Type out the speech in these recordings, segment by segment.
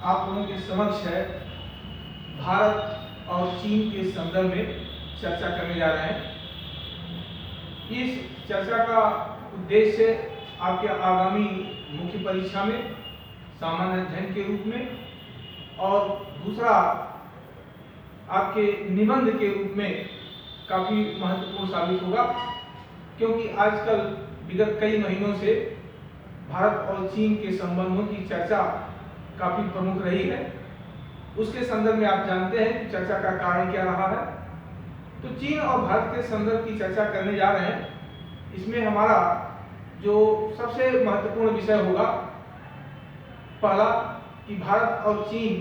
आप लोगों के समक्ष है भारत और चीन के संदर्भ में चर्चा करने जा रहे हैं। इस चर्चा का उद्देश्य आपके आगामी मुख्य परीक्षा में सामान्य अध्ययन के रूप में और दूसरा आपके निबंध के रूप में काफ़ी महत्वपूर्ण साबित होगा, क्योंकि आजकल विगत कई महीनों से भारत और चीन के संबंधों की चर्चा काफ़ी प्रमुख रही है। उसके संदर्भ में आप जानते हैं कि चर्चा का कारण क्या रहा है। तो चीन और भारत के संदर्भ की चर्चा करने जा रहे हैं। इसमें हमारा जो सबसे महत्वपूर्ण विषय होगा, पहला कि भारत और चीन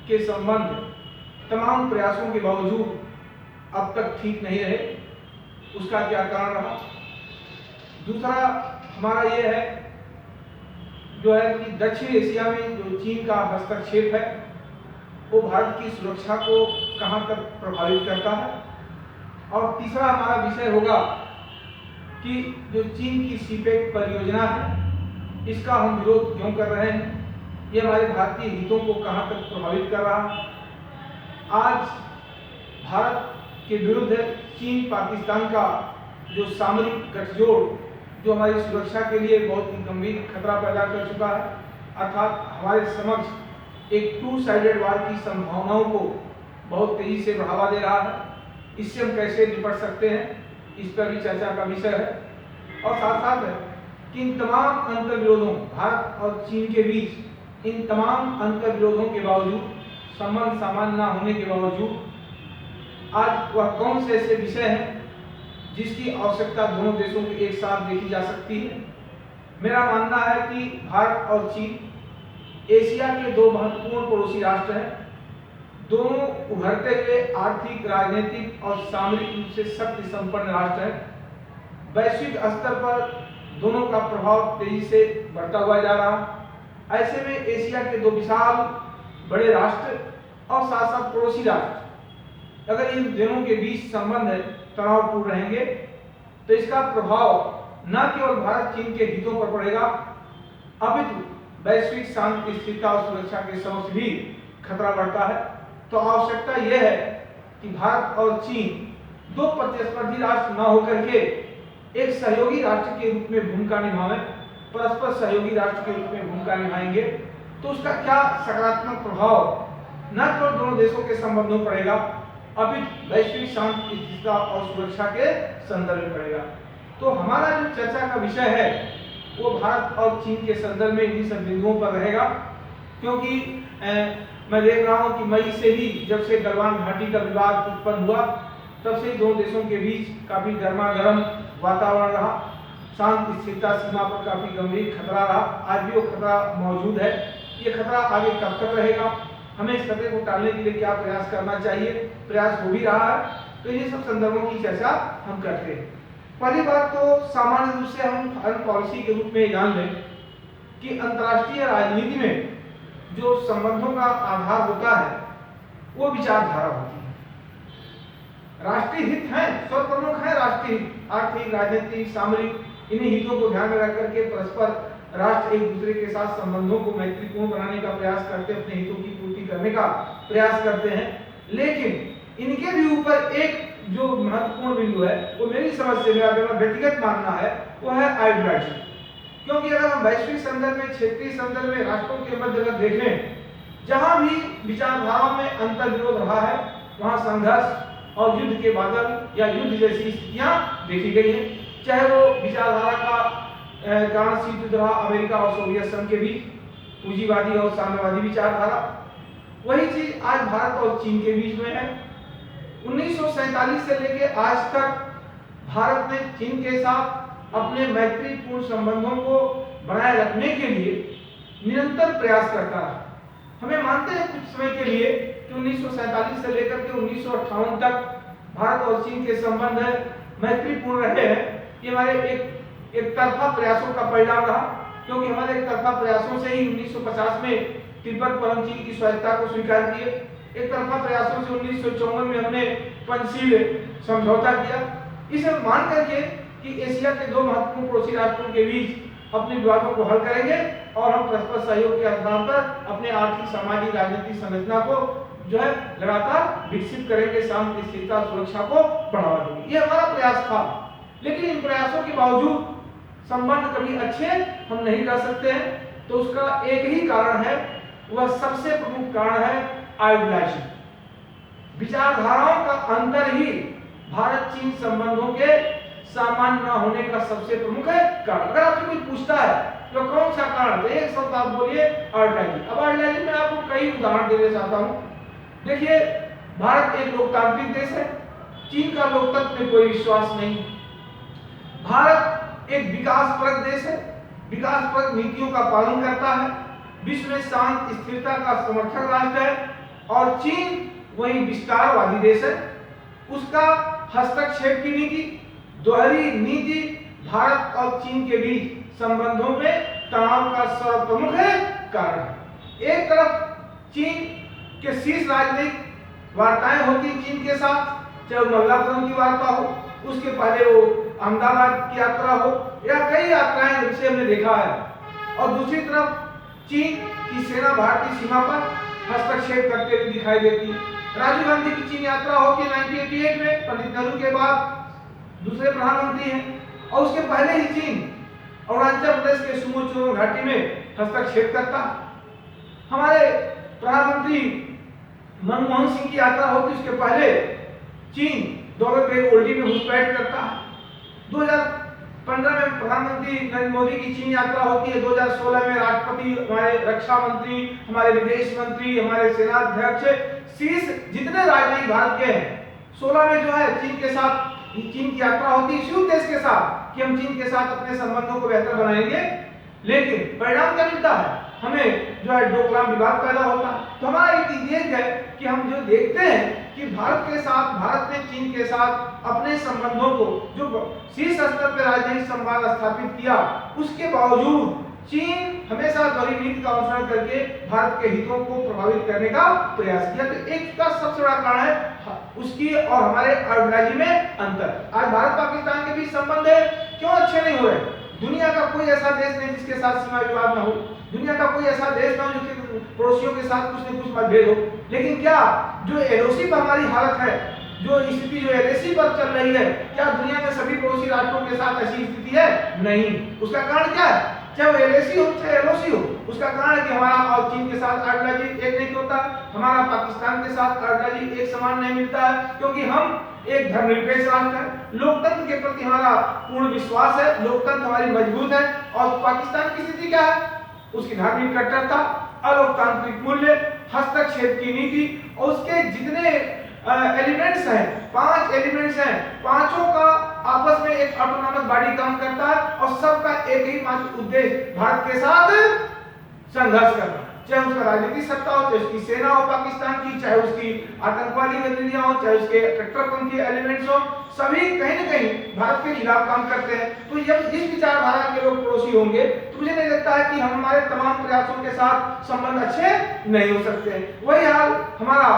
के संबंध तमाम प्रयासों के बावजूद अब तक ठीक नहीं रहे, उसका क्या कारण रहा। दूसरा हमारा ये है जो है कि दक्षिण एशिया में जो चीन का हस्तक्षेप है वो भारत की सुरक्षा को कहां तक प्रभावित करता है। और तीसरा हमारा विषय होगा कि जो चीन की सीपेक परियोजना है इसका हम विरोध क्यों कर रहे हैं, ये हमारे भारतीय हितों को कहां तक प्रभावित कर रहा है। आज भारत के विरुद्ध चीन पाकिस्तान का जो सामरिक गठजोड़ जो हमारी सुरक्षा के लिए बहुत ही गंभीर खतरा पैदा कर चुका है, अर्थात हमारे समक्ष एक टू साइडेड वार की संभावनाओं को बहुत तेजी से बढ़ावा दे रहा है। इससे हम कैसे निपट सकते हैं, इस पर भी चर्चा का विषय है। और साथ साथ है कि इन तमाम अंतर्विरोधों, भारत और चीन के बीच इन तमाम अंतर्विरोधों के बावजूद, संबंध सामान्य न होने के बावजूद, आज वह कौन से ऐसे विषय हैं जिसकी आवश्यकता दोनों देशों को एक साथ देखी जा सकती है। मेरा मानना है कि भारत और चीन एशिया के दो महत्वपूर्ण पड़ोसी राष्ट्र हैं। दोनों उभरते हुए आर्थिक, राजनीतिक और सामरिक रूप से शक्ति संपन्न राष्ट्र हैं। वैश्विक स्तर पर दोनों का प्रभाव तेजी से बढ़ता हुआ जा रहा। ऐसे में एशिया के दो विशाल बड़े राष्ट्र और साथ साथ पड़ोसी राष्ट्र, अगर इन दोनों के बीच संबंध तनावपूर्ण रहेंगे तो इसका प्रभाव न केवल भारत चीन के हितों पर पड़ेगा, अपितु वैश्विक शांति, स्थिरता और सुरक्षा के समक्ष भी खतरा बढ़ता है। तो आवश्यकता यह है कि भारत और चीन दो प्रतिस्पर्धी राष्ट्र न होकर के एक सहयोगी राष्ट्र के रूप में भूमिका निभाएं, परस्पर सहयोगी राष्ट्र के रूप में भूमिका निभाएंगे तो उसका क्या सकारात्मक प्रभाव न केवल दोनों देशों के संबंधों में पड़ेगा, अभी वैश्विक शांति, स्थिरता और सुरक्षा के संदर्भ में पड़ेगा। तो हमारा जो चर्चा का विषय है वो भारत और चीन के संदर्भ में इन्हीं सब बिंदुओं पर रहेगा, क्योंकि मैं देख रहा हूं कि मई से ही, जब से गलवान घाटी का विवाद उत्पन्न हुआ, तब से दोनों देशों के बीच काफी गर्मागर्म वातावरण रहा। शांति, स्थिरता, सीमा पर काफी गंभीर खतरा रहा। आज भी वो खतरा मौजूद है। ये खतरा आगे कब तक रहेगा, हमें इस खतरे को टालने के लिए क्या प्रयास करना चाहिए, प्रयास हो भी रहा है। तो ये सब संदर्भों की चर्चा हम करते हैं। पहली बात तो सामान्य रूप से हम फॉरेन पॉलिसी के रूप में जान लें कि अंतर्राष्ट्रीय राजनीति में जो संबंधों का आधार होता है वो विचारधारा होती है। राष्ट्रीय हित हैं, सर्वप्रमुख है राष्ट्रीय हित, आर्थिक, राजनीतिक, सामरिक, इन्हीं हितों को ध्यान में रख करके परस्पर राष्ट्र एक दूसरे के साथ संबंधों को मैत्रीपूर्ण बनाने का प्रयास करते, अपने हितों की पूर्ति करने का प्रयास करते हैं। लेकिन इनके भी ऊपर एक जो महत्वपूर्ण बिंदु है वो मेरी समझ से, मेरा व्यक्तिगत मानना है, वो है आइडियोलॉजी। क्योंकि अगर हम वैश्विक संदर्भ में, क्षेत्रीय संदर्भ में राष्ट्रों के मध्य अगर देखें, जहां भी विचारधाराओं में अंतर्विरोध रहा है वहां संघर्ष और युद्ध के बादल या युद्ध जैसी स्थितियां देखी गई हैं। चाहे वो विचारधारा का कारण शीत युद्ध रहा अमेरिका और सोवियत संघ के बीच, पूंजीवादी और साम्यवादी विचारधारा, वही चीज आज भारत और चीन के बीच में है। 1947 से लेकर आज तक भारत ने चीन के साथ अपने मैत्रीपूर्ण संबंधों को बनाए रखने के लिए निरंतर प्रयास करता है। हमें मानते हैं कुछ समय के लिए कि 1947 से लेकर के 1958 तक भारत और चीन के संबंध मैत्रीपूर्ण रहे हैं। ये हमारे एक तरफा प्रयासों का परिणाम रहा, क्योंकि हमारे एक तरफा प्रयासों से ही 1950 में तिब्बत परम चीन की स्वायत्तता को स्वीकार किए। एक तरफा प्रयासों से 1954 में हमने पंचशील समझौता किया। इसे मान करके कि एशिया के दो महत्वपूर्ण पड़ोसी राष्ट्रों के बीच अपने विवादों को हल करेंगे, और हम परस्पर सहयोग के आधार पर अपने आर्थिक, सामाजिक, राजनीतिक संरचना को जो है लगातार विकसित करेंगे, शांति, स्थिरता, सुरक्षा को बढ़ावा देंगे। ये हमारा प्रयास था। लेकिन इन प्रयासों के बावजूद संबंध कभी अच्छे हम नहीं कर सकते हैं। तो उसका एक ही कारण है, वह सबसे प्रमुख कारण है आइडियोलॉजी। विचारधाराओं का अंतर ही भारत चीन संबंधों के सामान्य न होने का सबसे प्रमुख कारण। अगर आपसे कोई पूछता है तो कौन सा कारण, तो एक शब्द आप बोलिए आइडियोलॉजी। अब आइडियोलॉजी में आपको कई उदाहरण देना चाहता हूं। देखिए, भारत एक लोकतांत्रिक देश है, चीन का लोकतंत्र में कोई विश्वास नहीं। भारत एक विकासपरक देश है, विकासपरक नीतियों का पालन करता है, विश्व में शांति, स्थिरता का समर्थक राष्ट्र है। और चीन वही विस्तारवादी देश है, उसका हस्तक्षेप की नीति, दोहरी नीति भारत और चीन के बीच संबंधों में तनाव का सर्वप्रमुख कारण है। एक तरफ चीन के शीर्ष राजनीतिक वार्ताएं होती चीन के साथ, चाहे मल्लापुरम की वार्ता हो, उसके पहले वो अहमदाबाद की यात्रा हो, या कई यात्राएं जिसे हमने देखा है। और दूसरी तरफ चीन की सेना भारतीय सीमा पर हस्तक्षेप करते हुए दिखाई देती है। राजीव गांधी की चीन यात्रा होती है 1988 में, पंडित नेहरू के बाद दूसरे प्रधानमंत्री हैं। और उसके पहले ही चीन अरुणाचल प्रदेश के सुमो चुरो घाटी में हस्तक्षेप करता। हमारे प्रधानमंत्री मनमोहन सिंह की यात्रा होती, उसके पहले चीन दौलत बेग ओल्डी में घुसपैठ करता है। 2015 में प्रधानमंत्री नरेंद्र मोदी की चीन यात्रा होती है। 2016 में राष्ट्रपति, हमारे रक्षा मंत्री, हमारे विदेश मंत्री, हमारे सेना अध्यक्ष, शीर्ष जितने राजनयिक भारत के हैं, 16 में जो है चीन के साथ चीन की यात्रा होती है, इसी उद्देश्य के साथ कि हम चीन के साथ अपने संबंधों को बेहतर बनाएंगे। लेकिन परिणाम क्या मिलता है, हमें जो है डोकलाम विवाद पैदा होता है। तो हमारा ये है कि हम जो देखते हैं कि भारत ने चीन के साथ अपने संबंधों को जो शीर्ष स्तर पर राजनयिक संवाद स्थापित किया, उसके बावजूद चीन हमेशा दोहरी नीति का अनुसरण करके भारत के हितों को प्रभावित करने का प्रयास किया। तो एक का सबसे बड़ा कारण है उसकी और हमारे आइडियोलॉजी में अंतर। आज भारत पाकिस्तान के बीच संबंध क्यों अच्छे नहीं हो रहे? दुनिया का कोई ऐसा देश नहीं जिसके साथ सीमा विवाद ना हो, दुनिया का कोई ऐसा देश ना हो जिसके पड़ोसियों के साथ कुछ न कुछ मतभेद हो। लेकिन क्या जो एलओसी पर हमारी हालत है, जो स्थिति जो एलओसी पर चल रही है, क्या दुनिया में सभी पड़ोसी राष्ट्रों के साथ ऐसी स्थिति है? नहीं। उसका कारण क्या है? चाहे वो एलएसी हो चाहे एलओसी हो, उसका कारण है कि हमारा और चीन के साथ आइडियोलॉजी एक नहीं होता, हमारा पाकिस्तान के साथ आइडियोलॉजी एक समान नहीं मिलता है, क्योंकि हम एक धर्मनिरपेक्ष राष्ट्र है, लोकतंत्र के प्रति हमारा पूर्ण विश्वास है, लोकतंत्र हमारी मजबूत है। और पाकिस्तान की स्थिति क्या है? उसकी धार्मिक कट्टरता, अलोकतांत्रिक मूल्य, हस्तक्षेप की नीति, और उसके जितने एलिमेंट्स हैं, 5 एलिमेंट्स हैं, पांचों का आपस में एक ऑटोनॉमस बॉडी काम करता है और सबका एक ही मात्र उद्देश्य भारत के साथ संघर्ष करना। चाहे उसका राजनीतिक सत्ता हो, चाहे उसकी सेना हो पाकिस्तान की, चाहे उसकी आतंकवादी गतिविधियां हो, चाहे उसके कट्टरपंथी एलिमेंट्स हो, सभी कहीं न कहीं भारत के खिलाफ काम करते हैं। तो जब इस विचारधारा के लोग पड़ोसी होंगे तो मुझे नहीं लगता है कि हम हमारे तमाम प्रयासों के साथ संबंध अच्छे नहीं हो सकते। वही हाल हमारा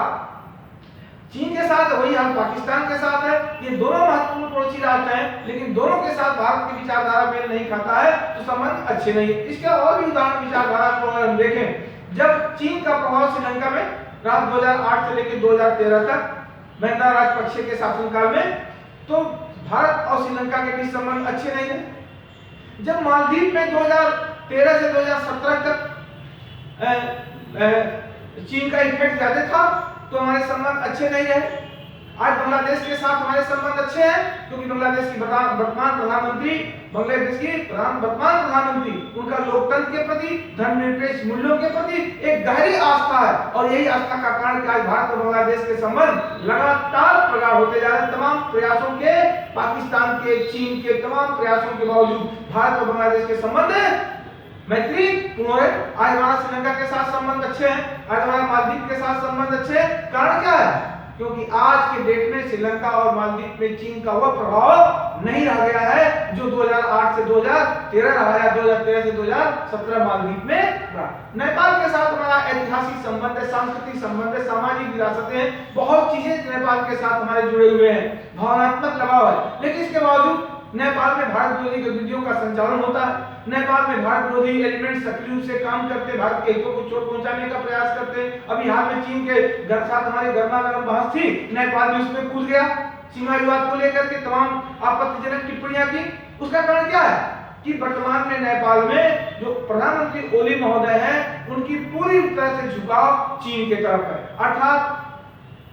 चीन के साथ, वही हाल पाकिस्तान के साथ है। ये दोनों महत्वपूर्ण पड़ोसी राष्ट्र हैं, लेकिन दोनों के साथ भारत की विचारधारा मेल नहीं खाता है, तो संबंध अच्छे नहीं है। इसके और भी उदाहरण विचारधारा को अगर हम देखें, जब चीन का प्रभाव श्रीलंका में रात 2008 से लेकर 2013 तक महिंदा राजपक्षे के शासनकाल में, तो भारत और श्रीलंका के बीच संबंध अच्छे नहीं है। जब मालदीव में 2013 से 2017 तक चीन का इफेक्ट ज्यादा था, तो हमारे संबंध अच्छे नहीं रहे। आज बांग्लादेश के साथ हमारे संबंध अच्छे हैं, क्योंकि बांग्लादेश की वर्तमान प्रधानमंत्री, उनका लोकतंत्र के प्रति, धर्मनिरपेक्ष मूल्यों के प्रति एक गहरी आस्था है। और यही आस्था का कारण कि आज भारत और बांग्लादेश के संबंध लगातार प्रगाढ़ होते जा रहे हैं। तमाम प्रयासों के, पाकिस्तान के, चीन के तमाम प्रयासों के बावजूद भारत और बांग्लादेश के संबंध मैत्री पूर्ण है। आज हमारा श्रीलंका के साथ संबंध अच्छे हैं, आज हमारा मालदीव के साथ संबंध अच्छे हैं। कारण क्या है? क्योंकि आज के डेट में श्रीलंका और मालदीव में चीन का वह प्रभाव नहीं रह गया है जो 2008 से 2013 रहा है, 2013 से 2017 मालदीव में रहा। नेपाल के साथ हमारा ऐतिहासिक संबंध है, सांस्कृतिक संबंध है, सामाजिक विरासतें हैं, बहुत चीजें नेपाल के साथ हमारे जुड़े हुए हैं, भावनात्मक लगाव है। लेकिन इसके बावजूद नेपाल में भारत विरोधी गतिविधियों का संचालन होता है। नेपाल में भारत विरोधी एलिमेंट सक्रिय रूप से काम करते, भारत के हितों को चोट पहुंचाने का प्रयास करते हैं। अभी हाल में चीन के साथ हमारी गर्मा गर्म बहस थी, नेपाल भी उसमें कूद गया, सीमा विवाद को लेकर के तमाम आपत्तिजनक टिप्पणियां की। उसका कारण क्या है कि वर्तमान में नेपाल में जो प्रधानमंत्री ओली महोदय हैं, उनकी पूरी तरह से झुकाव चीन की तरफ है, अर्थात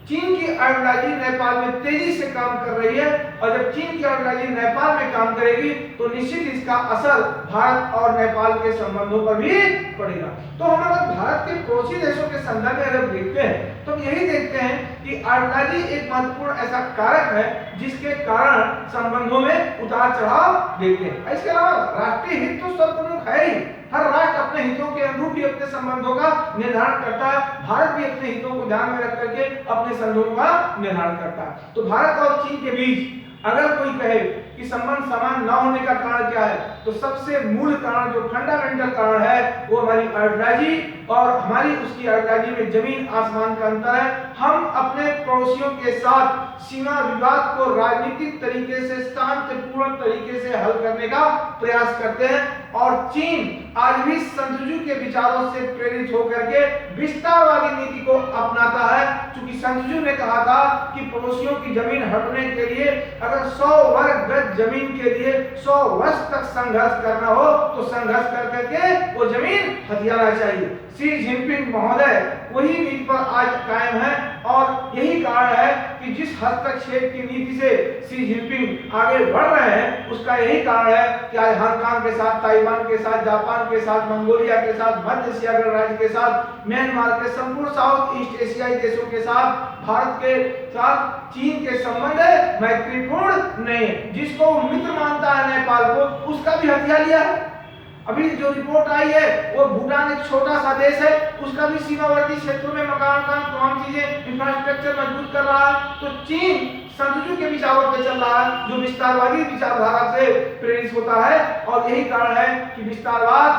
चीन की आइडियोलॉजी नेपाल में तेजी से काम कर रही है। और जब चीन की आइडियोलॉजी नेपाल में काम करेगी तो निश्चित इसका असर भारत और नेपाल के संबंधों पर भी पड़ेगा। तो हम अगर भारत के पड़ोसी देशों के संदर्भ में अगर देखते हैं तो हम यही देखते हैं कि आइडियोलॉजी एक महत्वपूर्ण ऐसा कारक है जिसके कारण संबंधों में उतार चढ़ाव देखते हैं। इसके अलावा राष्ट्रीय हित तो सर्वप्रमुख है ही, हर राष्ट्र अपने हितों के अनुरूप ही अपने संबंधों का निर्धारण करता है। भारत भी अपने हितों को ध्यान में रख करके अपने संबंधों का निर्धारण करता है। तो भारत और चीन के बीच अगर कोई कहे कि संबंध समान न होने का कारण क्या है, तो सबसे मूल कारण, जो फंडामेंटल कारण है, वो हमारी आइडियोलॉजी और हमारी उसकी आइडियोलॉजी में जमीन आसमान का अंतर है। हम अपने पड़ोसियों के साथ सीमा विवाद को राजनीतिक तरीके से, शांतिपूर्ण तरीके से हल करने का प्रयास करते हैं और चीन आज भी संतुजू के विचारों से प्रेरित होकर के विस्तारवादी नीति को अपनाता है। क्योंकि संतुजू ने कहा था कि पड़ोसियों की जमीन हड़पने के लिए अगर 100 वर्ग गज जमीन के लिए 100 वर्ष तक संघर्ष करना हो तो संघर्ष कर करके वो जमीन हथियाना चाहिए। शी जिनपिंग महोदय वही नीति पर आज कायम है और यही कारण है कि जिस हस्तक्षेप की नीति से शी जिनपिंग आगे बढ़ रहे हैं, उसका यही कारण है कि आज हांगकांग के साथ, ताइवान के साथ, जापान के साथ, मंगोलिया के साथ, मध्य एशिया गणराज्य के साथ, म्यांमार के संपूर्ण साउथ ईस्ट एशियाई देशों के साथ, भारत के साथ चीन के संबंध मैत्रीपूर्ण नहीं है। जिसको मित्र मानता है नेपाल को, उसका भी हथियार लिया है। अभी जो रिपोर्ट आई है वो भूटान एक छोटा सा देश है, उसका भी सीमावर्ती क्षेत्रों में मकान तमाम चीजें इंफ्रास्ट्रक्चर मजबूत कर रहा है। तो चीन संतुजू के विचारों पे चल रहा है जो विस्तारवादी विचारधारा से प्रेरित होता है। और यही कारण है कि विस्तारवाद,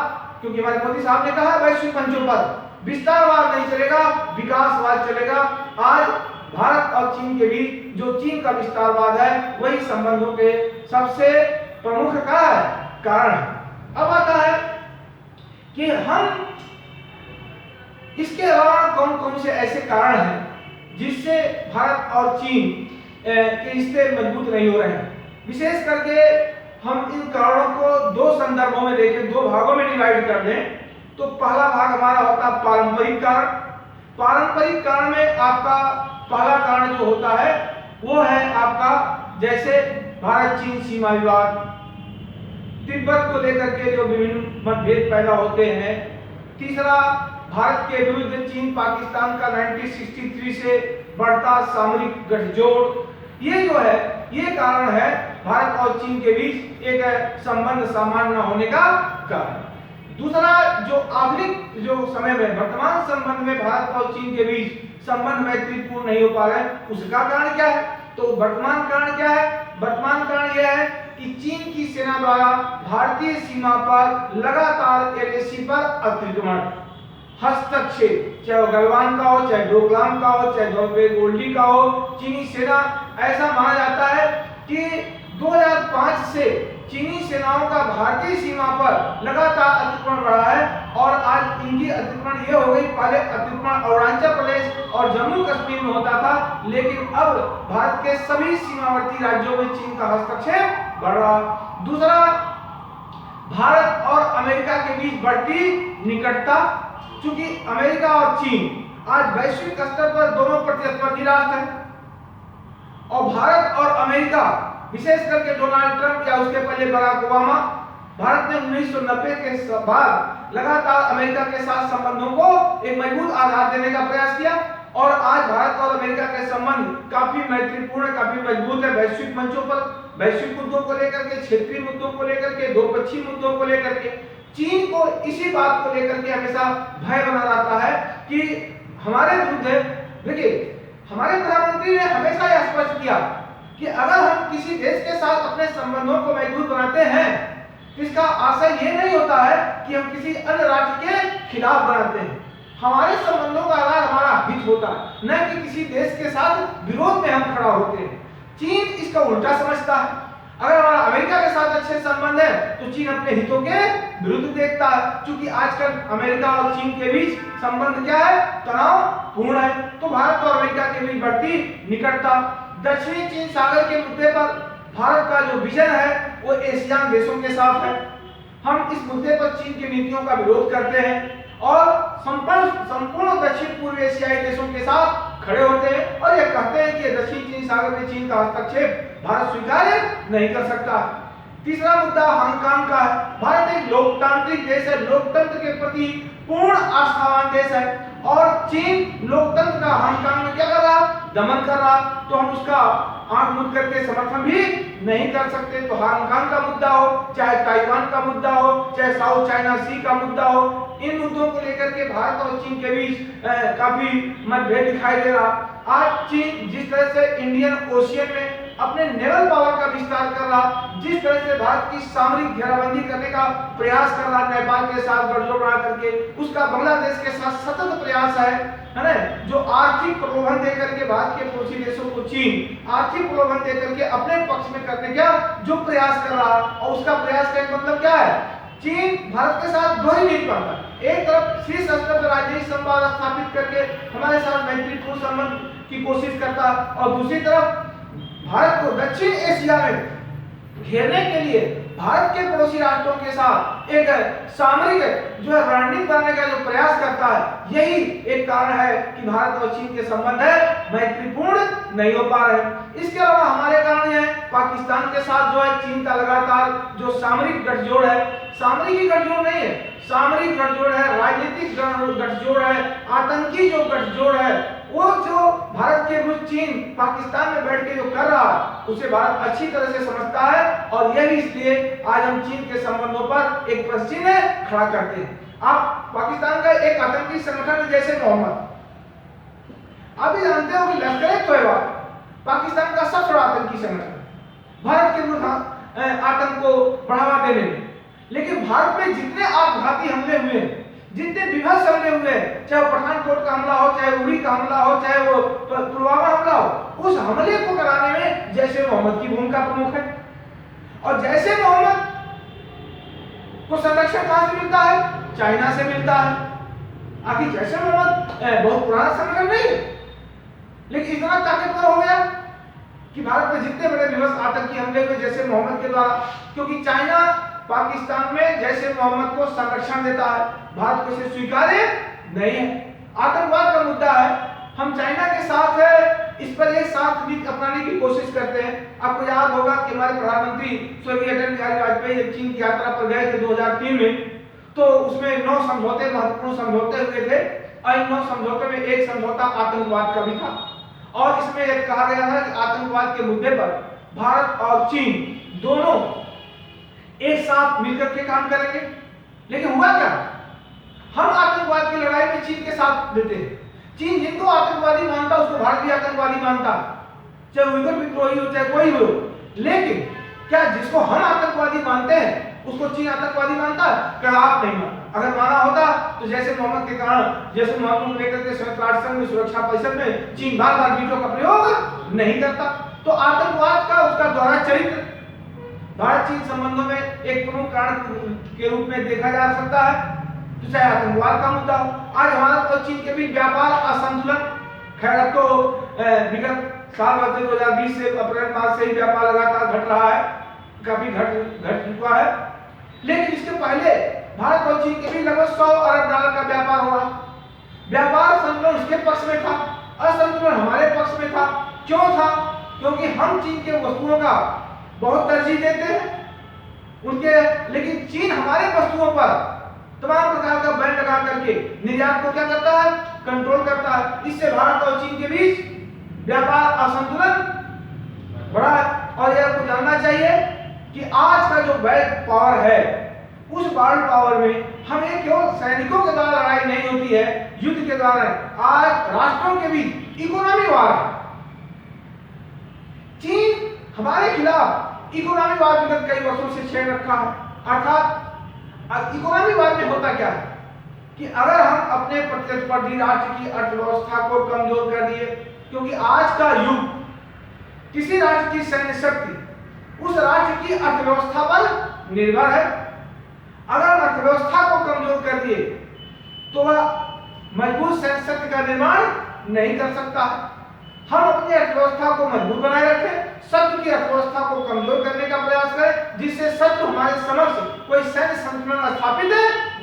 क्योंकि हमारे मोदी साहब ने कहा वैश्विक मंचों पर विस्तारवाद नहीं चलेगा, विकासवाद चलेगा। आज भारत और चीन के बीच जो चीन का विस्तारवाद है वही संबंधों के सबसे प्रमुख कारण है। अब आता है कि हम इसके अलावा कौन कौन से ऐसे कारण हैं जिससे भारत और चीन के रिश्ते मजबूत नहीं हो रहे हैं। विशेष करके हम इन कारणों को दो संदर्भों में देखें, दो भागों में डिवाइड कर दें। तो पहला भाग हमारा होता है पारंपरिक कारण। पारंपरिक कारण में आपका पहला कारण जो होता है वो है आपका, जैसे भारत चीन सीमा विवाद, तिब्बत को लेकर के जो विभिन्न मतभेद पैदा होते हैं। तीसरा, भारत के विरुद्ध चीन पाकिस्तान का 1963 से बढ़ता सामरिक गठजोड़। ये जो है ये कारण है भारत और चीन के बीच एक संबंध सामान्य होने का कारण। दूसरा, जो आधुनिक जो समय में वर्तमान संबंध में भारत और चीन के बीच संबंध मैत्रीपूर्ण नहीं हो पा रहे, उसका कारण क्या है? तो वर्तमान कारण क्या है? वर्तमान कारण यह है कि चीन की सेना द्वारा भारतीय सीमा पर लगातार एलएसी पर अतिक्रमण, हस्तक्षेप, चाहे वो गलवान का हो, चाहे डोकलाम का हो, चाहे दोलबे गोल्डी का हो। चीनी सेना, ऐसा माना जाता है कि 2005 से चीनी सेनाओं का भारतीय सीमा पर लगातार अतिक्रमण बढ़ा है और आज इनकी अतिक्रमण ये हो गई, पहले अतिक्रमण अरुणाचल प्रदेश और जम्मू कश्मीर में होता था, लेकिन अब भारत के सभी सीमावर्ती राज्यों में चीन का हस्तक्षेप बढ़ रहा। दूसरा, भारत और अमेरिका के बीच बढ़ती निकटता, क्योंकि अमेरिका और चीन आज वैश्विक स्तर पर दोनों प्रतिस्पर्धी राष्ट्र हैं और भारत और अमेरिका, विशेष करके डोनाल्ड ट्रंप या उसके पहले बराक ओबामा, भारत ने 1990 के बाद लगातार अमेरिका के साथ संबंधों को एक मजबूत आधार देने का प्रयास किया और आज भारत और अमेरिका के संबंध काफी मैत्रीपूर्ण, काफी मजबूत है। वैश्विक मंचों पर वैश्विक मुद्दों को लेकर के, क्षेत्रीय मुद्दों को लेकर के, द्विपक्षीय मुद्दों को लेकर के चीन को इसी बात को लेकर के हमेशा भय बना रहता है कि हमारे विरुद्ध, देखिए हमारे प्रधानमंत्री ने हमेशा यह स्पष्ट किया कि अगर हम किसी देश के साथ अपने संबंधों को मजबूत बनाते हैं तो इसका आशय ये नहीं होता है कि हम किसी अन्य राष्ट्र के खिलाफ बनाते हैं। हमारे संबंधों का आधार हमारा हित होता है, न कि किसी देश के साथ विरोध में हम खड़ा होते हैं। चीन इसका उल्टा समझता है। अगर हमारा अमेरिका के साथ अच्छे संबंध है तो चीन अपने हितों के विरुद्ध देखता है, क्योंकि आजकल अमेरिका और चीन के बीच संबंध क्या है, तनावपूर्ण है। तो भारत और अमेरिका के बीच बढ़ती निकटता। दक्षिणी चीन सागर के मुद्दे पर भारत का जो विजन है वो एशियान देशों के साथ है। हम इस मुद्दे पर चीन की नीतियों का विरोध करते हैं और संपूर्ण दक्षिण पूर्व एशियाई देशों के साथ खड़े होते हैं और ये कहते हैं कि दक्षिण चीन सागर में चीन का हस्तक्षेप भारत स्वीकार्य नहीं कर सकता। तीसरा मुद्दा हांगकांग का है। भारत एक लोकतांत्रिक देश है, लोकतंत्र के प्रति पूर्ण आस्थावान देश है और चीन लोकतंत्र का हांगकांग में क्या कर रहा, दमन कर रहा, तो हम उसका आंख मूंद करके समर्थन भी नहीं कर सकते। तो हांगकांग का मुद्दा हो, चाहे ताइवान का मुद्दा हो, चाहे साउथ चाइना सी का मुद्दा हो, इन मुद्दों को लेकर के भारत और चीन के बीच काफी मतभेद दिखाई दे रहा। आज चीन जिस तरह से इंडियन ओशियन में अपने नेवल पावर का विस्तार कर रहा, जिस तरह से भारत की सामरिक घेराबंदी करने का प्रयास कर रहा नेपाल के साथ गठजोड़ बना करके, उसका बांग्लादेश के साथ सतत प्रयास है ना, जो आर्थिक प्रलोभन देकर के भारत के पड़ोसी देशों को चीन आर्थिक प्रलोभन देकर के अपने पक्ष में करने का जो प्रयास कर रहा, और उसका प्रयास का एक मतलब क्या है, चीन भारत के साथ दोहरी नीति पर है। एक तरफ शीर्ष स्तर पर राजनीतिक संवाद स्थापित करके हमारे साथ मैत्रीपूर्ण संबंध की कोशिश करता, और दूसरी तरफ भारत को दक्षिण एशिया में घेरने के लिए भारत के पड़ोसी राष्ट्रों के साथ एक सामरिक जो है रणनीति बनाने का जो प्रयास करता है, यही एक कारण है कि भारत और चीन के संबंध है मैत्रीपूर्ण नहीं हो पा रहे। इसके अलावा हमारे कारण है पाकिस्तान के साथ जो है चीन का लगातार जो सामरिक गठजोड़ है, सामरिक ही गठजोड़ नहीं है, सामरिक गठजोड़ है, राजनीतिक गठजोड़ है, आतंकी जो गठजोड़ है, वो जो भारत के विरुद्ध चीन पाकिस्तान में बैठ के जो कर रहा है उसे भारत अच्छी तरह से समझता है, और यही इसलिए आज हम चीन के संबंधों पर एक प्रश्न चिन्ह खड़ा करते हैं। आप पाकिस्तान का एक आतंकी संगठन जैसे मोहम्मद, आप भी जानते हो कि लश्कर-ए-तोयबा पाकिस्तान का सबसे बड़ा आतंकी संगठन, भारत के विरुद्ध आतंक को बढ़ावा देने में। लेकिन भारत में जितने आत्मघाती हमले हुए, जितने विभत्स हमले हुए, चाहे पठानकोट का हमला हो, चाहे उरी का हमला हो, चाहे वो पुलवामा हमला हो, उस हमले को कराने में जैश-ए मोहम्मद की भूमिका प्रमुख है। और जैश-ए मोहम्मद को संरक्षण कहां से मिलता है, चाइना से मिलता है। आखिर जैश-ए मोहम्मद बहुत पुराना संगठन नहीं है, लेकिन इतना ताकतवर हो गया कि भारत में जितने बड़े विभत्स आतंकी हमले हुए जैश-ए मोहम्मद के द्वारा, क्योंकि चाइना पाकिस्तान में जैश-ए मोहम्मद को संरक्षण देता है, भारत को इसे स्वीकार्य नहीं है। आतंकवाद का मुद्दा है, हम चाइना के साथ है, इस पर एक साथ नीति अपनाने की कोशिश करते हैं। आपको याद होगा कि हमारे प्रधानमंत्री स्वर्गीय अटल बिहारी वाजपेयी जब चीन की यात्रा पर गए थे 2003 में, तो उसमें 9 समझौते, महत्वपूर्ण समझौते हुए थे, और इन 9 समझौतों में एक समझौता आतंकवाद का भी था, और इसमें एक कहा गया था कि आतंकवाद के मुद्दे पर भारत और चीन दोनों एक साथ मिलकर के काम करेंगे। लेकिन हुआ क्या, हम आतंकवाद की लड़ाई में चीन के साथ देते हैं। चीन जिनको आतंकवादी मानता उसको भारत भी आतंकवादी मानता, चाहे उइगर विद्रोही हो चाहे कोई हो। लेकिन क्या जिसको हम आतंकवादी मानते हैं उसको चीन आतंकवादी मानता? कदाप नहीं मानता। अगर माना होता तो जैसे मोहम्मद के कारण, जैसे मोहम्मद को लेकर के संयुक्त राष्ट्र संघ में सुरक्षा परिषद में चीन बार बार वीटो का प्रयोग नहीं करता। तो आतंकवाद का उसका दोहरा चरित्र भारत चीन संबंधों में एक प्रमुख कारण के रूप में देखा जा सकता है। तो चाहे आतंकवाद का मुद्दा हो, आज भारत और चीन के बीच व्यापार असंतुलन, खैर अब तो विगत साल भर से 2020 से अप्रैल मास से ही व्यापार लगातार घट रहा है, काफी घट चुका है। लेकिन इसके पहले भारत और चीन के बीच लगभग 100 अरब डॉलर का व्यापार हो रहा। व्यापार संतुलन उसके पक्ष में था, असंतुलन हमारे पक्ष में था। क्यों था? क्योंकि हम चीन के वस्तुओं का बहुत तरजीह देते हैं उनके, लेकिन चीन हमारे वस्तुओं पर तमाम प्रकार का बैन लगा करके निर्यात को क्या करता है, कंट्रोल करता है। इससे भारत और चीन के बीच व्यापार असंतुलन बढ़ा है। और यह आपको जानना चाहिए कि आज का जो वर्ल्ड पावर है, उस वर्ल्ड पावर में हमें केवल सैनिकों के द्वारा लड़ाई नहीं होती है, युद्ध के द्वारा। आज राष्ट्रों के बीच इकोनॉमी वार है। चीन हमारे खिलाफ इकोनॉमी वार विगत कई वर्षों से छेड़ रखा है। अर्थात इकोनॉमी वार में होता क्या है कि अगर हम अपने प्रतिस्पर्धी राष्ट्र की अर्थव्यवस्था को कमजोर कर दिए, क्योंकि आज का युग किसी राष्ट्र की सैन्य शक्ति उस राज्य की अर्थव्यवस्था पर निर्भर है। अगर अर्थव्यवस्था को कमजोर कर दिए तो वह मजबूत सैन्य शक्ति का निर्माण नहीं कर सकता। हम अपनी अर्थव्यवस्था को मजबूत बनाए रखें, शत्रु की अर्थव्यवस्था को कमजोर करने का प्रयास करें, जिससे शत्रु हमारे समक्ष कोई सैन्य संतुलन स्थापित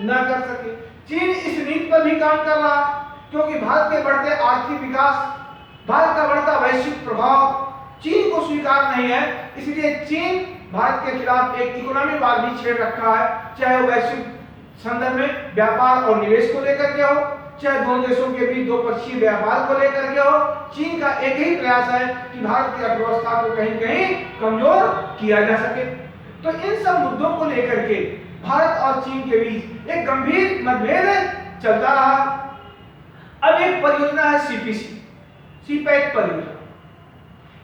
न कर सके। चीन इस नीति पर भी काम कर रहा है, क्योंकि भारत के बढ़ते आर्थिक विकास, भारत का बढ़ता वैश्विक प्रभाव चीन को स्वीकार नहीं है। इसलिए चीन भारत के खिलाफ एक इकोनॉमी वार भी छेड़ रखा है, चाहे वो वैश्विक संदर्भ में व्यापार और निवेश को लेकर के हो, चाहे दोनों देशों के बीच द्विपक्षीय व्यापार को लेकर के हो। चीन का एक ही प्रयास है कि भारत की अर्थव्यवस्था को कहीं कहीं कमजोर किया जा सके। तो इन सब मुद्दों को लेकर के भारत और चीन के बीच एक गंभीर मतभेद चलता रहा। अब एक परियोजना है सीपीसी, सीपैक परियोजना।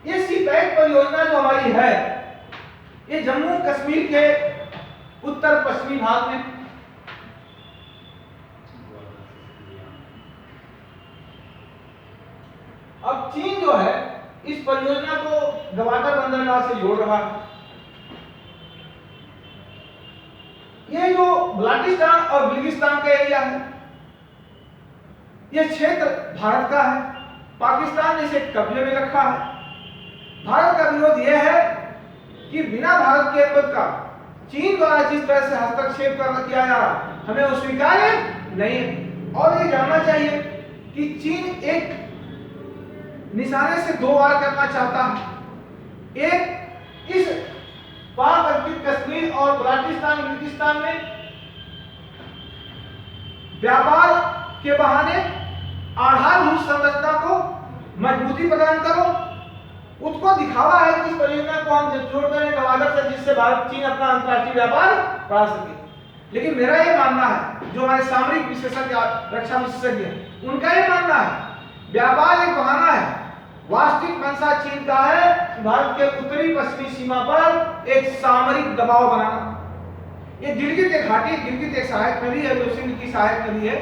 ये सीपैक परियोजना जो हमारी है, ये जम्मू कश्मीर के उत्तर पश्चिमी भाग में, अब चीन जो है इस परियोजना को गवादर बंदरगाह से जोड़ रहा है। ये जो बल्टिस्तान और बिल्गिस्तान का एरिया है, यह क्षेत्र भारत का है। पाकिस्तान ने इसे कब्जे में रखा है। भारत का विरोध यह है कि बिना भारत के अनुमति का चीन द्वारा जिस तरह से हस्तक्षेप किया जा रहा, हमें वो स्वीकार्य नहीं है। और ये जानना चाहिए कि चीन एक निशाने से दो वार करना चाहता है। एक इस पाक अर्पित कश्मीर और बल्टिस्तान बिल्टिस्तान में व्यापार के बहाने आधारभूत संरचना को मजबूती प्रदान करो। उसको दिखावा है कि इस परियोजना को हम जोड़ करें गवादर से, जिससे भारत चीन अपना अंतर्राष्ट्रीय व्यापार बढ़ा सके। लेकिन मेरा ये मानना है, जो हमारे सामरिक विशेषज्ञ, रक्षा विशेषज्ञ हैं, उनका ये मानना है व्यापार एक बहाना है। वास्तविक मंशा चीन का है कि भारत के उत्तरी पश्चिमी सीमा पर एक सामरिक दबाव बनाना। ये गिलगित एक घाटी, गिलगित एक सहायक नदी है जो सिंध की सहायक नदी है।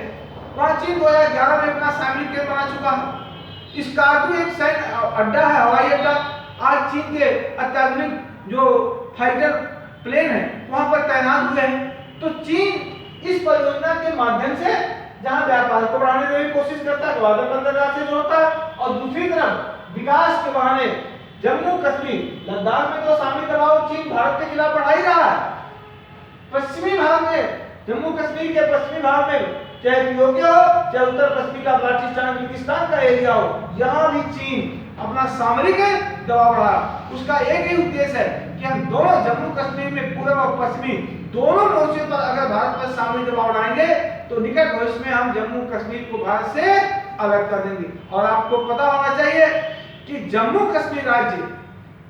वहां चीन 2011 में अपना सामरिक केंद्र बना चुका है। स्कार्दू एक सैन्य अड्डा है, हवाई अड्डा। आज चीन के अत्याधुनिक जो फाइटर प्लेन है वहां पर तैनात हुए हैं। तो चीन इस परियोजना के माध्यम से जहां व्यापार को बढ़ाने की कोशिश करता है, गवादर बंदरगाह से जोड़ता है, और दूसरी तरफ विकास के बहाने जम्मू कश्मीर लद्दाख में तो सामरिक दबाव चीन भारत के खिलाफ बढ़ा ही रहा है। पश्चिमी भाग में, जम्मू कश्मीर के पश्चिमी भाग में, चाहे पीओके हो, चाहे उत्तर पश्चिमी का बल्टिस्तान बिल्टिस्तान का एरिया हो, यहां भी चीन अपना सामरिक दबाव बढ़ा। उसका एक ही उद्देश्य है कि हम दोनों जम्मू कश्मीर में पूर्व और पश्चिमी दोनों मोर्चे पर अगर भारत पर सामरिक दबाव बढ़ाएंगे तो निकट भविष्य में हम जम्मू कश्मीर को भारत से अलग कर देंगे। और आपको पता होना चाहिए कि जम्मू कश्मीर राज्य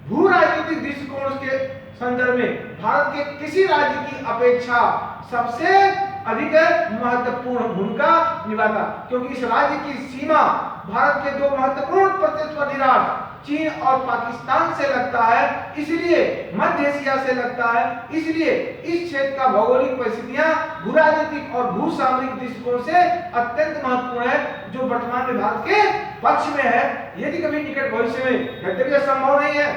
भू राजनीतिक दृष्टिकोण के संदर्भ में भारत के किसी राज्य की अपेक्षा सबसे अधिक महत्वपूर्ण भूमिका निभाता, क्योंकि इस राज्य की सीमा भारत के दो महत्वपूर्ण प्रतिस्पर्धी राष्ट्र चीन और पाकिस्तान से लगता है, इसलिए मध्य एशिया से लगता है। इसलिए इस क्षेत्र का भौगोलिक परिस्थितियां भू राजनीतिक और भू सामरिक दृष्टिकोण से अत्यंत महत्वपूर्ण है, जो वर्तमान में भारत के पक्ष में है। यदि कभी निकट भविष्य में, यद्यपि संभव नहीं है,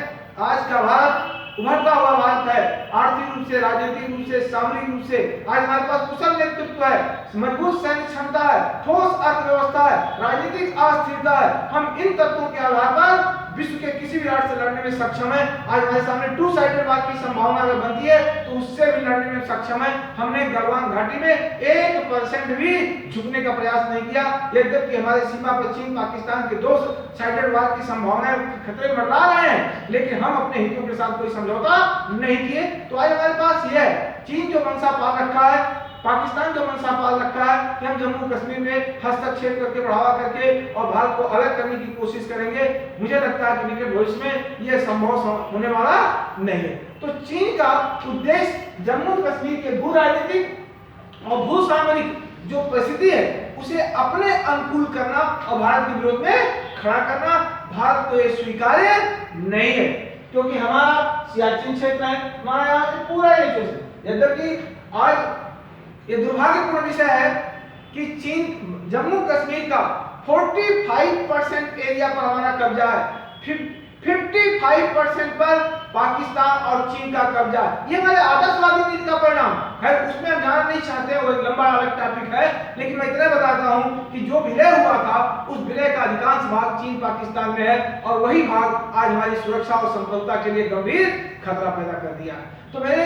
आज का भारत उभरता हुआ भारत है, आर्थिक रूप से, राजनीतिक रूप से, सामरिक रूप से आज हमारे पास कुशल नेतृत्व है, मजबूत सैन्य क्षमता है, ठोस अर्थव्यवस्था है, राजनीतिक अस्थिरता है। हम इन तत्वों के आधार पर विश्व के किसी भी राष्ट्र से लड़ने में सक्षम है। आज हमारे सामने टू साइडेड वार की संभावना अगर बनती है तो उससे भी लड़ने में सक्षम है। हमने गलवान घाटी में 1% भी झुकने का प्रयास नहीं किया, यद्यपि हमारे सीमा पर चीन पाकिस्तान के दो साइडेड वार की संभावनाएं खतरे मंडरा रहे हैं, लेकिन हम अपने हितों के साथ कोई समझौता नहीं किए। तो आज हमारे पास यह है, चीन जो मंशा पाल रखा है, पाकिस्तान जो मंशा पाल रखा है कि हम जम्मू कश्मीर में हस्तक्षेप करके, बढ़ावा करके और भारत को अलग करने की कोशिश करेंगे। मुझे लगता है कि निकट भविष्य में यह संभव होने वाला नहीं है। तो चीन का उद्देश्य जम्मू कश्मीर के भू राजनीतिक और भू सामरिक जो परिस्थिति है उसे अपने अनुकूल करना और भारत के विरोध में खड़ा करना। भारत को यह स्वीकार्य नहीं है, क्योंकि हमारा सियाचिन क्षेत्र है, हमारा यहाँ से पूरा यद्यपि आज ये दुर्भाग्यपूर्ण विषय है कि चीन जम्मू कश्मीर का 45% एरिया पर हमारा कब्जा है। फिर 55% पर पाकिस्तान और चीन का कब्जा। ये हमारे आदर्शवादी नीति का परिणाम है। उसमें हम जाना नहीं चाहते, वो एक लंबा अलग टॉपिक है, लेकिन मैं इतना बताता हूं कि जो विलय हुआ था उस विलय का अधिकांश भाग चीन पाकिस्तान में है, और वही भाग आज हमारी सुरक्षा और संप्रभुता के लिए गंभीर खतरा पैदा कर दिया है। तो मेरे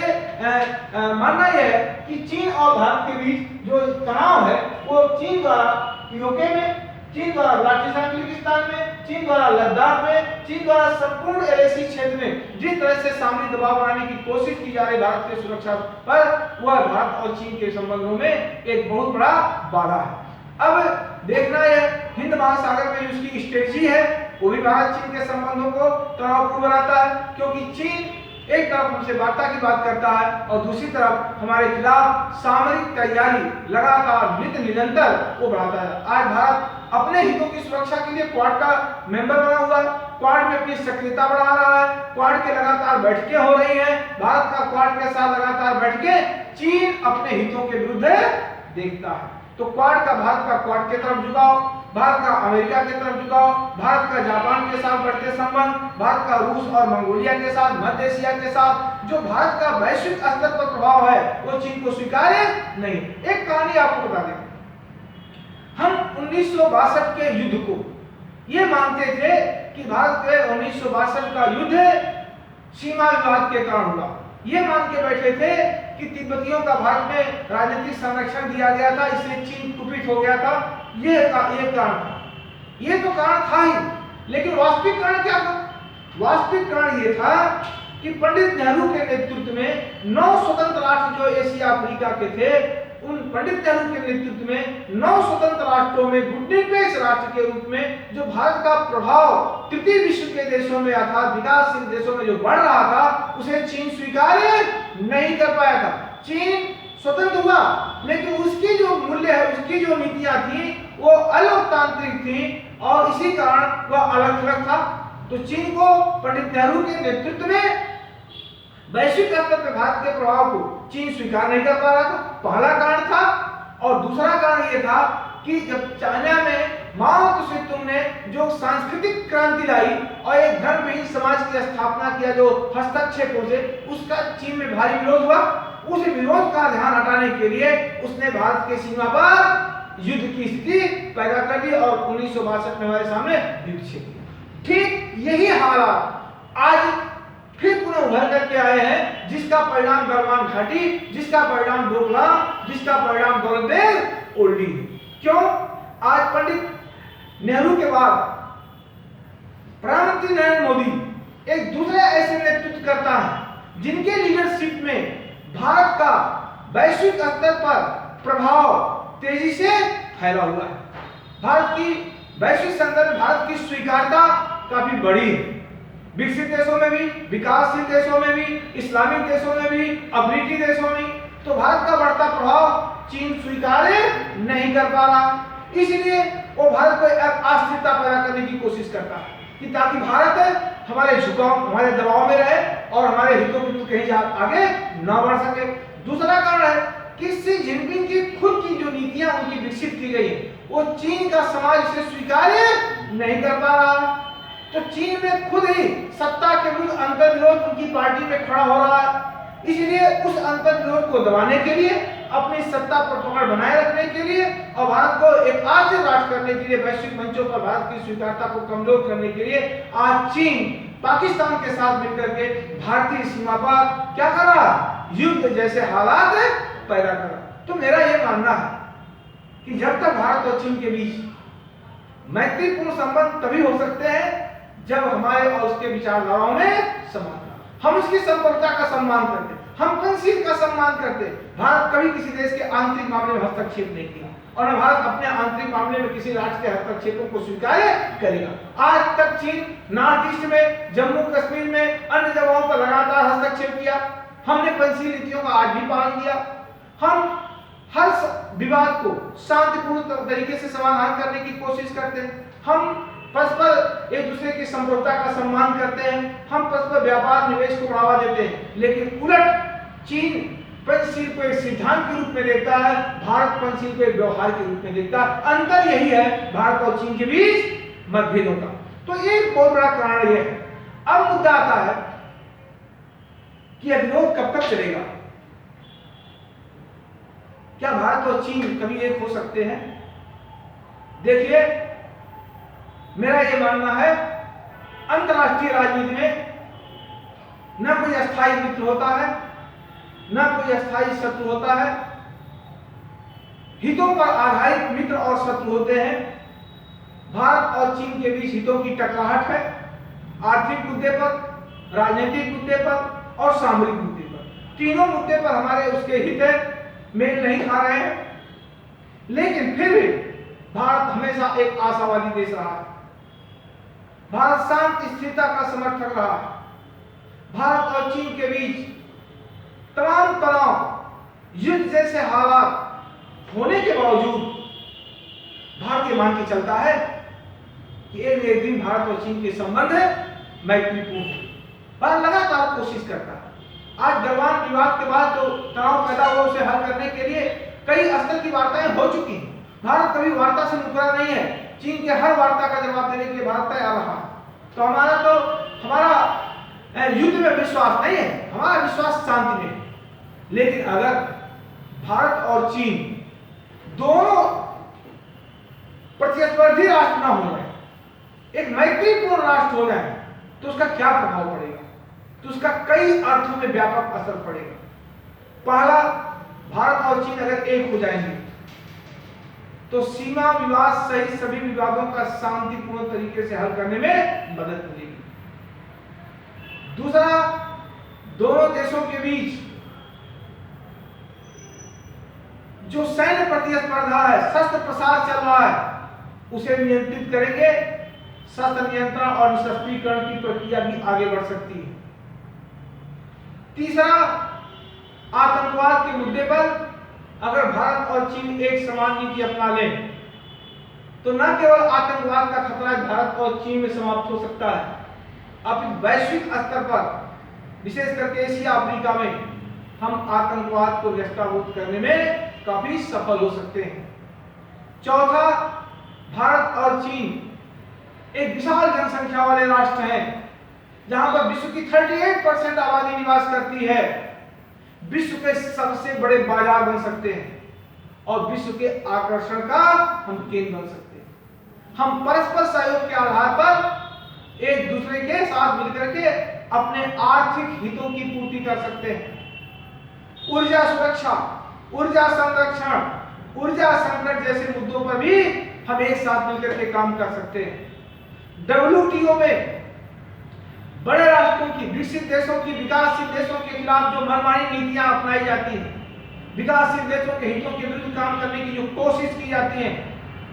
मानना यह है कि चीन और भारत के बीच जो तनाव है वो चीन द्वारा पीओके में, चीन द्वारा बलोचिस्तान किर्गिस्तान में, चीन द्वारा लद्दाख में, चीन द्वारा संपूर्ण एलएसी क्षेत्र में जिस तरह से सामरिक दबाव बनाने की कोशिश की जा रही भारत की सुरक्षा पर, वह भारत और चीन के संबंधों में एक बहुत बड़ा बाधा है। अब देखना है हिंद महासागर में जो उसकी स्ट्रेटजी है वो भी भारत चीन के संबंधों को तनावपूर्ण बनाता है, क्योंकि चीन एक तरफ हमसे वार्ता की बात करता है और दूसरी तरफ हमारे खिलाफ सामरिक तैयारी लगातार निरंतर वो बढ़ाता है। आज भारत अपने हितों की सुरक्षा के लिए क्वाड का मेंबर बना हुआ है, क्वाड में अपनी सक्रियता बढ़ा रहा है, क्वाड के लगातार बैठकें हो रही हैं, भारत का क्वाड के साथ लगातार बैठकें, चीन अपने हितों के विरुद्ध देखता है। तो क्वाड का भारत का क्वाड के तरफ झुकाव, भारत का अमेरिका की तरफ झुकाव, भारत का जापान के साथ बढ़ते संबंध, भारत का रूस और मंगोलिया के साथ, मध्य एशिया के साथ जो भारत का वैश्विक स्तर पर प्रभाव है वो चीन को स्वीकार्य नहीं। एक कहानी आपको बता दें, हम 1962 के युद्ध को ये मानते थे कि भारत के 1962 का युद्ध सीमा विवाद के कारण हुआ। ये मान के बैठे थे कि तिब्बतियों का भारत में राजनीतिक संरक्षण दिया गया था, इसलिए चीन कुपित हो गया था। ये कारण था, ये तो कारण था ही, लेकिन वास्तविक कारण क्या था? वास्तविक कारण ये था कि पंडित नेहरू के नेतृत्व में 9 स्वतंत्र राष्ट्र जो एशिया अफ्रीका के थे, उन पंडित नेहरू के नेतृत्व में 9 स्वतंत्र राष्ट्रों में गुटनिरपेक्ष राष्ट्र के रूप में जो भारत का प्रभाव तृतीय विश्व के देशों में अर्थात विकासशील देशों में जो बढ़ रहा था, उसे चीन स्वीकार्य नहीं कर पाया था। चीन स्वतंत्र हुआ, लेकिन उसकी जो मूल्य है, उसकी जो नीतियां थी वो अलोकतांत्रिक थी और इसी कारण वह अलग थलग था। तो चीन को पंडित नेहरू के नेतृत्व में वैश्विक स्तर पर भारत के प्रभाव को चीन स्वीकार नहीं कर पा रहा था, पहला कारण था। और दूसरा कारण यह था कि जब चाइना में माओ त्से तुंग ने जो सांस्कृतिक क्रांति लाई और एक धर्महीन समाज की स्थापना किया जो हस्तक्षेपों से, उसका चीन में भारी विरोध हुआ। उस विरोध का ध्यान हटाने के लिए उसने भारत के सीमा पर युद्ध की स्थिति पैदा कर दी और 1962 में हमारे सामने युद्ध छेड़ दिया। ठीक यही हालात आज फिर पुनः उभर करके आए हैं, जिसका परिणाम गलवान घाटी, जिसका परिणाम डोकलाम, जिसका परिणाम दौलतबेग ओल्डी। क्यों? आज पंडित नेहरू के बाद प्रधानमंत्री नरेंद्र मोदी एक दूसरे ऐसे नेतृत्व करता है जिनके लीडरशिप में भारत का वैश्विक स्तर पर प्रभाव तेजी से फैला हुआ है। भारत की वैश्विक संदर्भ में भारत की स्वीकार्यता काफी बड़ी है, विकसित देशों में भी, विकासशील देशों में भी, इस्लामिक देशों में भी, अफ्रीकी देशों में। तो भारत का बढ़ता प्रभाव चीन स्वीकार्य नहीं कर पा रहा, इसलिए वो भारत को एक अस्थिरता पैदा करने की कोशिश करता है कि ताकि भारत हमारे झुकाव, हमारे दबाव में रहे और हमारे हितों की कहीं आगे न बढ़ सके। दूसरा कारण है कि शी जिनपिंग की खुद की जो नीतियां उनकी विकसित की गई है, वो चीन का समाज इसे स्वीकार्य नहीं कर पा रहा। तो चीन में खुद ही सत्ता के विरुद्ध अंतर्विरोध उनकी पार्टी में खड़ा हो रहा है, इसलिए उस अंतर्विरोध को दबाने के लिए, अपनी सत्ता पर पकड़ बनाए रखने के लिए और भारत को एक आश्चर्य राष्ट्र करने के लिए, वैश्विक मंचों पर भारत की स्वीकार्यता को कमजोर करने के लिए आज चीन पाकिस्तान के साथ मिलकर के भारतीय सीमा पर क्या कर रहा? युद्ध जैसे हालात पैदा कर रहा। तो मेरा यह मानना है कि जब तक भारत और चीन के बीच मैत्रीपूर्ण संबंध तभी हो सकते हैं जब हमारे और उसके विचारधाराओं में समानता, हम उसकी संप्रभुता का सम्मान करते, हम पंचशील का सम्मान करते। भारत कभी किसी देश के आंतरिक मामले में हस्तक्षेप नहीं किया और न भारत अपने आंतरिक मामले में किसी राष्ट्र के हस्तक्षेपों को स्वीकार करेगा। आज तक चीन नॉर्थ ईस्ट में, जम्मू कश्मीर में, अन्य जगहों पर लगातार हस्तक्षेप किया। हमने पंचशील नीतियों का आज भी पालन किया। हम हर विवाद को शांतिपूर्ण तरीके से समाधान करने की कोशिश करते हैं। हम परस्पर एक दूसरे की संप्रभुता का सम्मान करते हैं। हम परस्पर व्यापार निवेश को बढ़ावा देते हैं। लेकिन उलट चीन पंचशील को एक सिद्धांत के रूप में देखता है, भारत पंचशील को एक व्यवहार के रूप में देखता है। अंतर यही है भारत और चीन के बीच मतभेदों का। तो एक बहुत बड़ा कारण यह है। अब मुद्दा आता है कि यह विरोध कब तक चलेगा। क्या भारत और चीन कभी एक हो सकते हैं? देखिए, मेरा यह मानना है, अंतरराष्ट्रीय राजनीति में न कोई अस्थायी मित्र होता है, न कोई अस्थायी शत्रु होता है। हितों पर आधारित मित्र और शत्रु होते हैं। भारत और चीन के बीच हितों की टकराहट है, आर्थिक मुद्दे पर, राजनीतिक मुद्दे पर और सामरिक मुद्दे पर। तीनों मुद्दे पर हमारे उसके हित है, मेल नहीं खा रहे हैं, लेकिन फिर भी भारत हमेशा एक आशावादी देश रहा है। भारत शांत स्थिरता का समर्थक रहा है। भारत और चीन के बीच तमाम तनाव, युद्ध जैसे हालात होने के बावजूद भारतीय मान के चलता है कि एक दिन भारत और चीन के संबंध मैत्रीपूर्ण है। भारत लगातार कोशिश करता है। आज गलवान विवाद के बाद जो तनाव पैदा हुआ उसे हल करने के लिए कई स्तर की वार्ताएं हो चुकी हैं। भारत कभी वार्ता से मुकरा नहीं है। चीन के हर वार्ता का जवाब देने के लिए भारत तैयार रहा है। तो हमारा युद्ध में विश्वास नहीं है, हमारा विश्वास शांति में है। लेकिन अगर भारत और चीन दोनों प्रतिस्पर्धी राष्ट्र न हो जाए, एक मैत्रीपूर्ण राष्ट्र हो जाए, तो उसका क्या प्रभाव पड़ेगा? तो उसका कई अर्थों में व्यापक असर पड़ेगा। पहला, भारत और चीन अगर एक हो जाएंगे तो सीमा विवाद सहित सभी विवादों का शांतिपूर्ण तरीके से हल करने में मदद मिलेगी। दूसरा, दोनों देशों के बीच जो सैन्य प्रतिस्पर्धा है, शस्त्र प्रसार चल रहा है, उसे नियंत्रित करेंगे। शस्त्र नियंत्रण और निशस्त्रीकरण की प्रक्रिया भी आगे बढ़ सकती है। तीसरा, आतंकवाद के मुद्दे पर अगर भारत और चीन एक समान नीति अपना लें तो न केवल आतंकवाद का खतरा भारत और चीन में समाप्त हो सकता है, अब वैश्विक स्तर पर, विशेष करके एशिया अफ्रीका में, हम आतंकवाद को नष्टाभूत करने में काफी सफल हो सकते हैं। चौथा, भारत और चीन एक विशाल जनसंख्या वाले राष्ट्र हैं, जहां पर विश्व की 38% आबादी निवास करती है। विश्व के सबसे बड़े बाजार बन सकते हैं और विश्व के आकर्षण का हम केंद्र बन सकते हैं। हम परस्पर सहयोग के आधार पर एक दूसरे के साथ मिलकर के अपने आर्थिक हितों की पूर्ति कर सकते हैं। ऊर्जा सुरक्षा, ऊर्जा संरक्षण, ऊर्जा संकट जैसे मुद्दों पर भी हम एक साथ मिलकर के काम कर सकते हैं। WTO में बड़े राष्ट्रों की, विकसित देशों की, विकासशील देशों के खिलाफ जो मनमानी नीतियां अपनाई जाती हैं, विकासशील देशों के हितों के विरुद्ध काम करने की जो कोशिश की जाती है,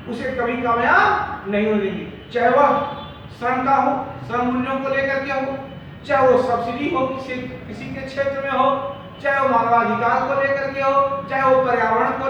उसे कभी कामयाब नहीं होने देंगी। चाहे वह श्रम का हो, श्रम मूल्यों को लेकर के हो, चाहे वो सब्सिडी हो किसी के क्षेत्र में हो, चाहे वो मानवाधिकार को लेकर के हो, चाहे वो पर्यावरण को